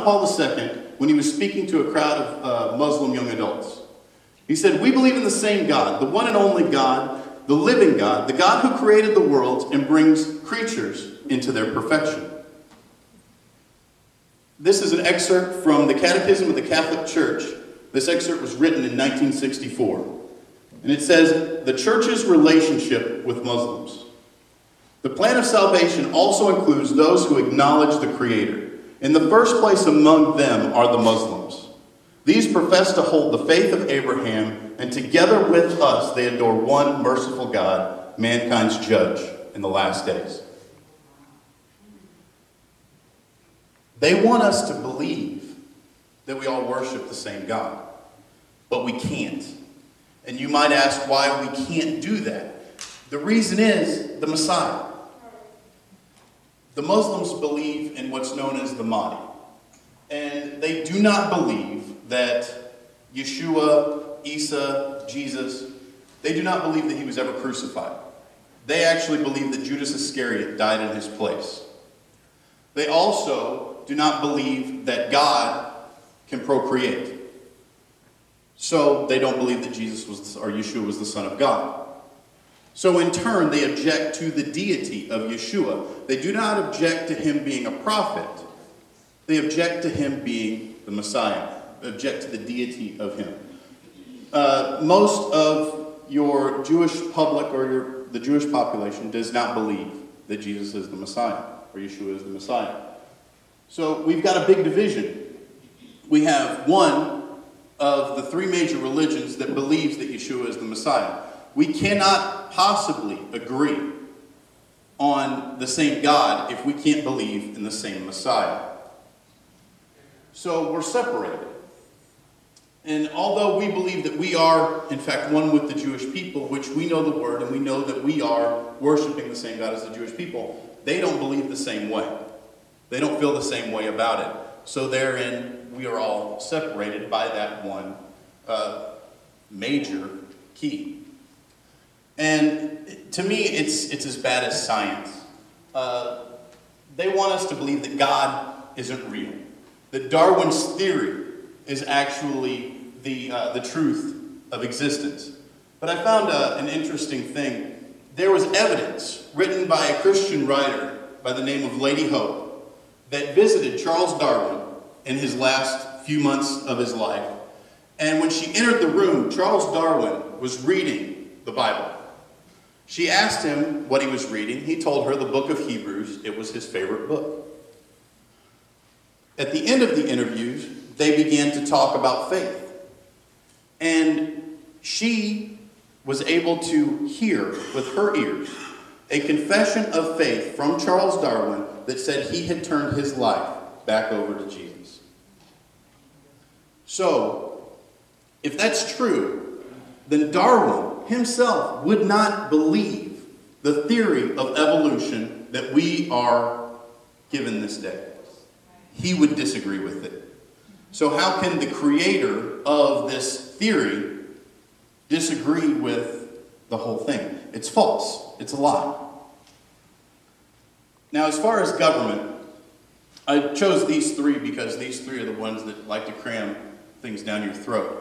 John Paul II when he was speaking to a crowd of Muslim young adults. He said, "We believe in the same God, the one and only God, the living God, the God who created the worlds and brings creatures into their perfection." This is an excerpt from the Catechism of the Catholic Church. This excerpt was written in 1964. And it says, "The Church's relationship with Muslims. The plan of salvation also includes those who acknowledge the Creator. In the first place among them are the Muslims. These profess to hold the faith of Abraham, and together with us they adore one merciful God, mankind's judge in the last days." They want us to believe that we all worship the same God, but we can't. And you might ask why we can't do that. The reason is the Messiah. The Muslims believe in what's known as the Mahdi. And they do not believe that Yeshua, Isa, Jesus, they do not believe that he was ever crucified. They actually believe that Judas Iscariot died in his place. They also do not believe that God can procreate. So they don't believe that Jesus was, or Yeshua was the Son of God. So in turn, they object to the deity of Yeshua. They do not object to him being a prophet. They object to him being the Messiah. They object to the deity of him. Most of your Jewish public or the Jewish population does not believe that Jesus is the Messiah or Yeshua is the Messiah. So we've got a big division. We have one of the three major religions that believes that Yeshua is the Messiah. We cannot possibly agree on the same God if we can't believe in the same Messiah. So we're separated. And although we believe that we are, in fact, one with the Jewish people, which we know the word and we know that we are worshiping the same God as the Jewish people, they don't believe the same way. They don't feel the same way about it. So therein, we are all separated by that one major key. And to me, it's as bad as science. They want us to believe that God isn't real. That Darwin's theory is actually the truth of existence. But I found an interesting thing. There was evidence written by a Christian writer by the name of Lady Hope that visited Charles Darwin in his last few months of his life. And when she entered the room, Charles Darwin was reading the Bible. She asked him what he was reading. He told her the book of Hebrews. It was his favorite book. At the end of the interviews, they began to talk about faith. And she was able to hear with her ears a confession of faith from Charles Darwin that said he had turned his life back over to Jesus. So, if that's true, then Darwin himself would not believe the theory of evolution that we are given this day. He would disagree with it. So how can the creator of this theory disagree with the whole thing? It's false. It's a lie. Now, as far as government, I chose these three because these three are the ones that like to cram things down your throat.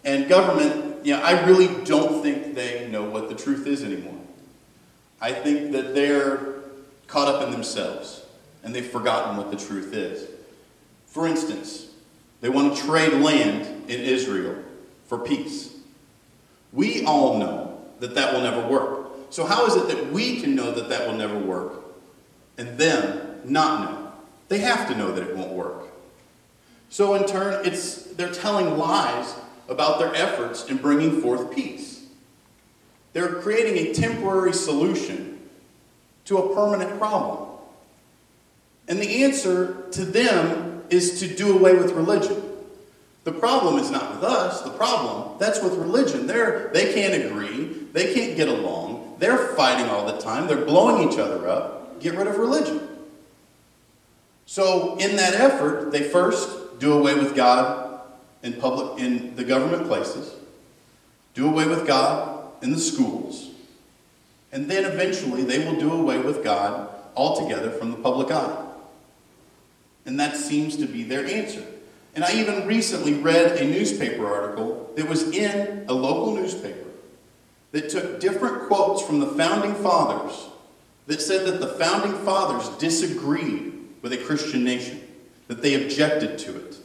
And government, I really don't think they know what the truth is anymore. I think that they're caught up in themselves, and they've forgotten what the truth is. For instance, they want to trade land in Israel for peace. We all know that that will never work. So how is it that we can know that that will never work, and them not know? They have to know that it won't work. So in turn, they're telling lies about their efforts in bringing forth peace. They're creating a temporary solution to a permanent problem. And the answer to them is to do away with religion. The problem is not with us. The problem, that's with religion. They can't agree. They can't get along. They're fighting all the time. They're blowing each other up. Get rid of religion. So in that effort, they first do away with God in the government places, do away with God in the schools, and then eventually they will do away with God altogether from the public eye. And that seems to be their answer. And I even recently read a newspaper article that was in a local newspaper that took different quotes from the Founding Fathers that said that the Founding Fathers disagreed with a Christian nation, that they objected to it.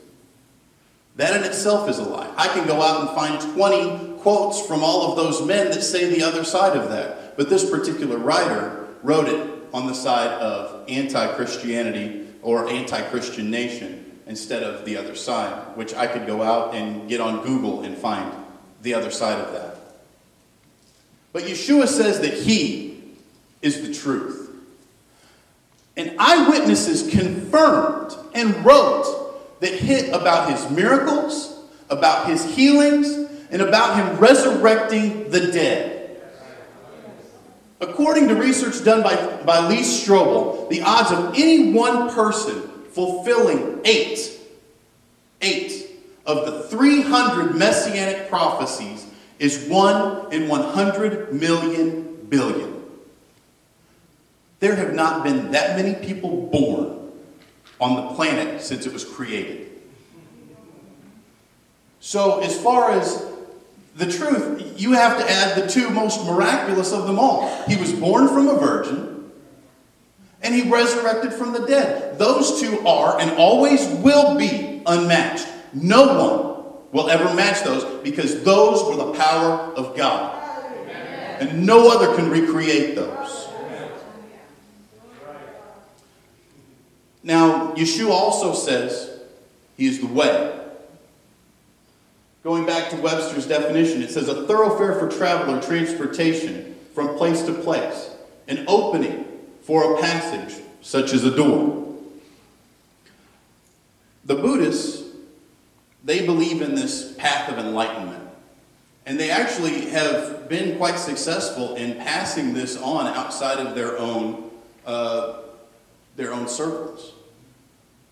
That in itself is a lie. I can go out and find 20 quotes from all of those men that say the other side of that. But this particular writer wrote it on the side of anti-Christianity or anti-Christian nation instead of the other side, which I could go out and get on Google and find the other side of that. But Yeshua says that he is the truth. And eyewitnesses confirmed and wrote that hit about his miracles, about his healings, and about him resurrecting the dead. According to research done by Lee Strobel, the odds of any one person fulfilling eight of the 300 messianic prophecies is 1 in 100 million billion. There have not been that many people born on the planet since it was created. So as far as the truth, you have to add the two most miraculous of them all. He was born from a virgin, and he resurrected from the dead. Those two are and always will be unmatched. No one will ever match those because those were the power of God. And no other can recreate those. Now, Yeshua also says he is the way. Going back to Webster's definition, it says a thoroughfare for travel or transportation from place to place. An opening for a passage, such as a door. The Buddhists, they believe in this path of enlightenment. And they actually have been quite successful in passing this on outside of their own circles.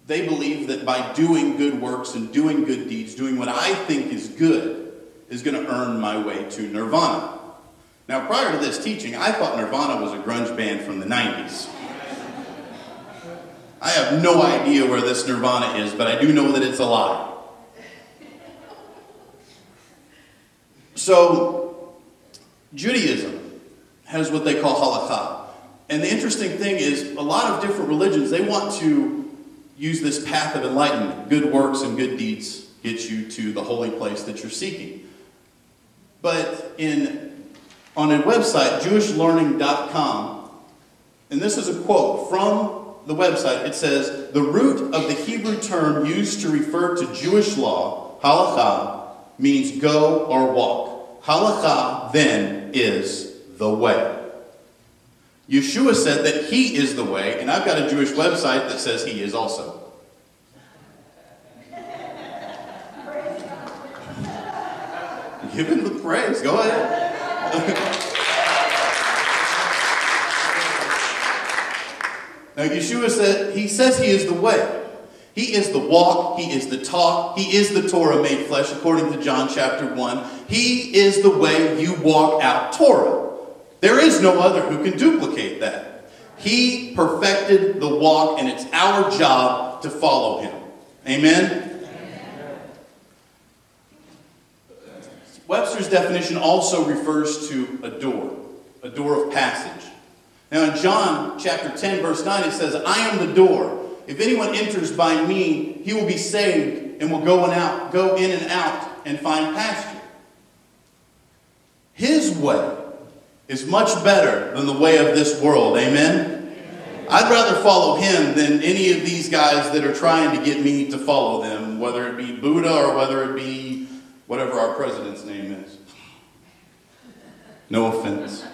They believe that by doing good works and doing good deeds, doing what I think is good, is going to earn my way to nirvana. Now, prior to this teaching, I thought Nirvana was a grunge band from the 90s. I have no idea where this Nirvana is, but I do know that it's a lie. So, Judaism has what they call halakha. And the interesting thing is, a lot of different religions, they want to use this path of enlightenment. Good works and good deeds get you to the holy place that you're seeking. But on a website, jewishlearning.com, and this is a quote from the website, it says, the root of the Hebrew term used to refer to Jewish law, halakha, means go or walk. Halakha, then, is the way. Yeshua said that he is the way, and I've got a Jewish website that says he is also. Give him the praise. Go ahead. Now, Yeshua said, he says he is the way. He is the walk. He is the talk. He is the Torah made flesh, according to John chapter 1. He is the way you walk out Torah. There is no other who can duplicate that. He perfected the walk, and it's our job to follow him. Amen? Webster's definition also refers to a door of passage. Now in John chapter 10, verse 9, it says, I am the door. If anyone enters by me, he will be saved and will go in and out and find pasture. His way is much better than the way of this world. Amen? I'd rather follow him than any of these guys that are trying to get me to follow them, whether it be Buddha or whether it be whatever our president's name is. No offense.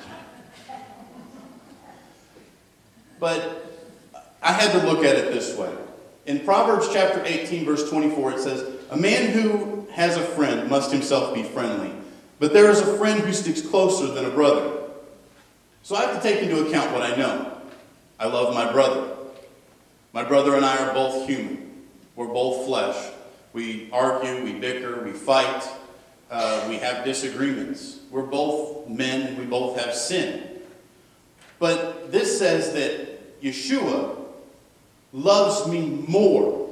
But I had to look at it this way. In Proverbs chapter 18, verse 24, it says, a man who has a friend must himself be friendly, but there is a friend who sticks closer than a brother. So I have to take into account what I know. I love my brother. My brother and I are both human. We're both flesh. We argue, we bicker, we fight, we have disagreements. We're both men and we both have sin. But this says that Yeshua loves me more